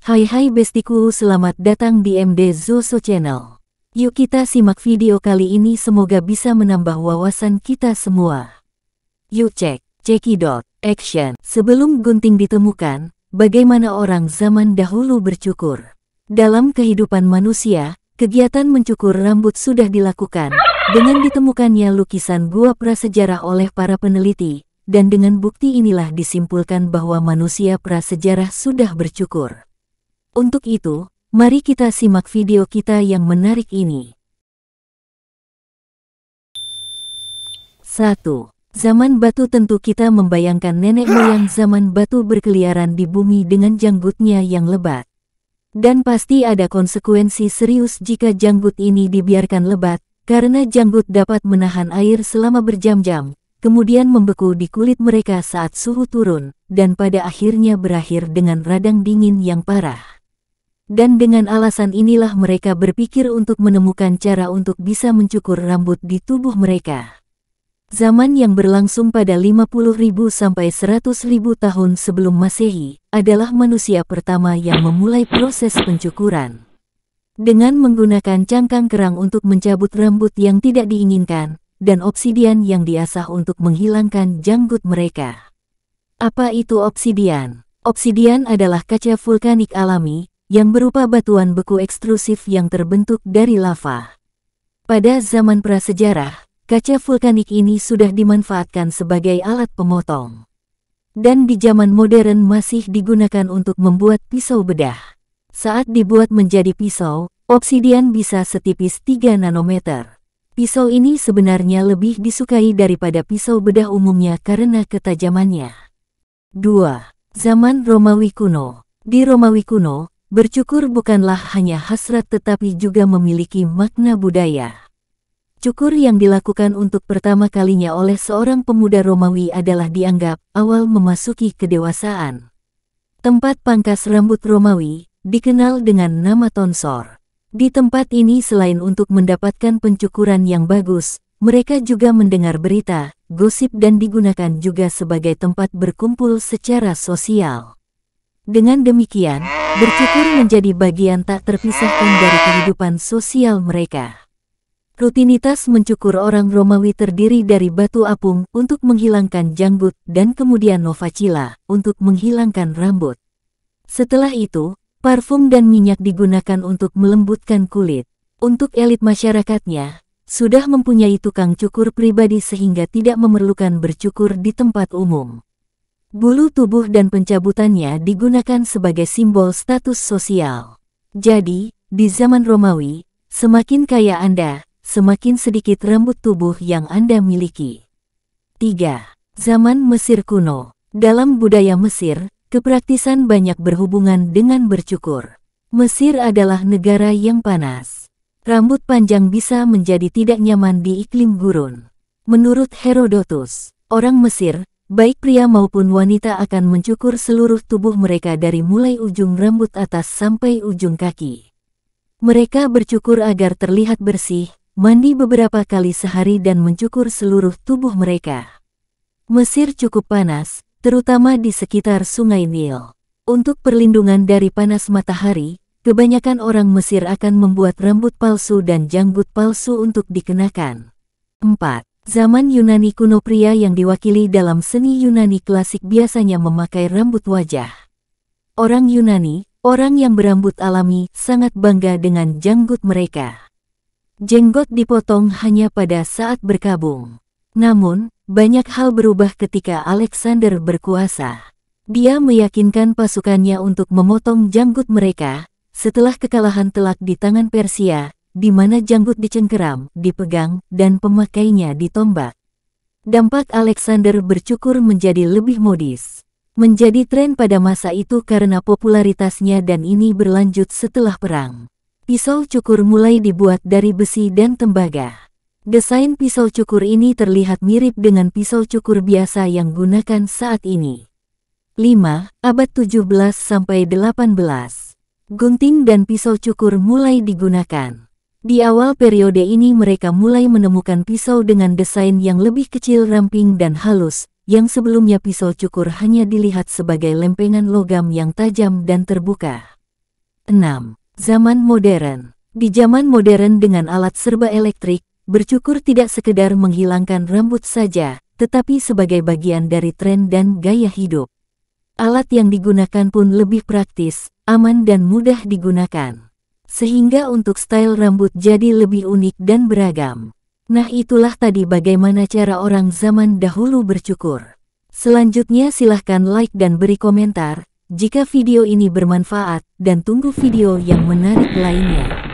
Hai bestiku, selamat datang di MD Zoso Channel. Yuk kita simak video kali ini, semoga bisa menambah wawasan kita semua. Yuk cekidot, action. Sebelum gunting ditemukan, bagaimana orang zaman dahulu bercukur? Dalam kehidupan manusia, kegiatan mencukur rambut sudah dilakukan, dengan ditemukannya lukisan gua prasejarah oleh para peneliti, dan dengan bukti inilah disimpulkan bahwa manusia prasejarah sudah bercukur. Untuk itu, mari kita simak video kita yang menarik ini. 1. Zaman batu. Tentu kita membayangkan nenek moyang zaman batu berkeliaran di bumi dengan janggutnya yang lebat. Dan pasti ada konsekuensi serius jika janggut ini dibiarkan lebat, karena janggut dapat menahan air selama berjam-jam, kemudian membeku di kulit mereka saat suhu turun, dan pada akhirnya berakhir dengan radang dingin yang parah. Dan dengan alasan inilah mereka berpikir untuk menemukan cara untuk bisa mencukur rambut di tubuh mereka. Zaman yang berlangsung pada 50.000 sampai 100.000 tahun sebelum Masehi adalah manusia pertama yang memulai proses pencukuran. Dengan menggunakan cangkang kerang untuk mencabut rambut yang tidak diinginkan, dan obsidian yang diasah untuk menghilangkan janggut mereka. Apa itu obsidian? Obsidian adalah kaca vulkanik alami, yang berupa batuan beku ekstrusif yang terbentuk dari lava. Pada zaman prasejarah, kaca vulkanik ini sudah dimanfaatkan sebagai alat pemotong. Dan di zaman modern masih digunakan untuk membuat pisau bedah. Saat dibuat menjadi pisau, obsidian bisa setipis 3 nanometer. Pisau ini sebenarnya lebih disukai daripada pisau bedah umumnya karena ketajamannya. 2. Zaman Romawi kuno. Di Romawi kuno, bercukur bukanlah hanya hasrat tetapi juga memiliki makna budaya. Cukur yang dilakukan untuk pertama kalinya oleh seorang pemuda Romawi adalah dianggap awal memasuki kedewasaan. Tempat pangkas rambut Romawi dikenal dengan nama tonsor. Di tempat ini selain untuk mendapatkan pencukuran yang bagus, mereka juga mendengar berita, gosip dan digunakan juga sebagai tempat berkumpul secara sosial. Dengan demikian, bercukur menjadi bagian tak terpisahkan dari kehidupan sosial mereka. Rutinitas mencukur orang Romawi terdiri dari batu apung untuk menghilangkan janggut dan kemudian novacilla untuk menghilangkan rambut. Setelah itu, parfum dan minyak digunakan untuk melembutkan kulit. Untuk elit masyarakatnya, sudah mempunyai tukang cukur pribadi sehingga tidak memerlukan bercukur di tempat umum. Bulu tubuh dan pencabutannya digunakan sebagai simbol status sosial. Jadi, di zaman Romawi, semakin kaya Anda, semakin sedikit rambut tubuh yang Anda miliki. 3. Zaman Mesir kuno. Dalam budaya Mesir, kepraktisan banyak berhubungan dengan bercukur. Mesir adalah negara yang panas. Rambut panjang bisa menjadi tidak nyaman di iklim gurun. Menurut Herodotus, orang Mesir, baik pria maupun wanita akan mencukur seluruh tubuh mereka dari mulai ujung rambut atas sampai ujung kaki. Mereka bercukur agar terlihat bersih, mandi beberapa kali sehari dan mencukur seluruh tubuh mereka. Mesir cukup panas, terutama di sekitar Sungai Nil. Untuk perlindungan dari panas matahari, kebanyakan orang Mesir akan membuat rambut palsu dan janggut palsu untuk dikenakan. 4. Zaman Yunani kuno. Pria yang diwakili dalam seni Yunani klasik biasanya memakai rambut wajah. Orang Yunani, orang yang berambut alami, sangat bangga dengan janggut mereka. Jenggot dipotong hanya pada saat berkabung. Namun, banyak hal berubah ketika Alexander berkuasa. Dia meyakinkan pasukannya untuk memotong janggut mereka, setelah kekalahan telak di tangan Persia, di mana janggut dicengkeram, dipegang, dan pemakainya ditombak. Dampak Alexander bercukur menjadi lebih modis. Menjadi tren pada masa itu karena popularitasnya dan ini berlanjut setelah perang. Pisau cukur mulai dibuat dari besi dan tembaga. Desain pisau cukur ini terlihat mirip dengan pisau cukur biasa yang gunakan saat ini. 5. Abad 17–18. Gunting dan pisau cukur mulai digunakan. Di awal periode ini mereka mulai menemukan pisau dengan desain yang lebih kecil, ramping dan halus, yang sebelumnya pisau cukur hanya dilihat sebagai lempengan logam yang tajam dan terbuka. 6. Zaman modern. Di zaman modern dengan alat serba elektrik, bercukur tidak sekedar menghilangkan rambut saja, tetapi sebagai bagian dari tren dan gaya hidup. Alat yang digunakan pun lebih praktis, aman dan mudah digunakan. Sehingga untuk style rambut jadi lebih unik dan beragam. Nah itulah tadi bagaimana cara orang zaman dahulu bercukur. Selanjutnya silahkan like dan beri komentar, jika video ini bermanfaat, dan tunggu video yang menarik lainnya.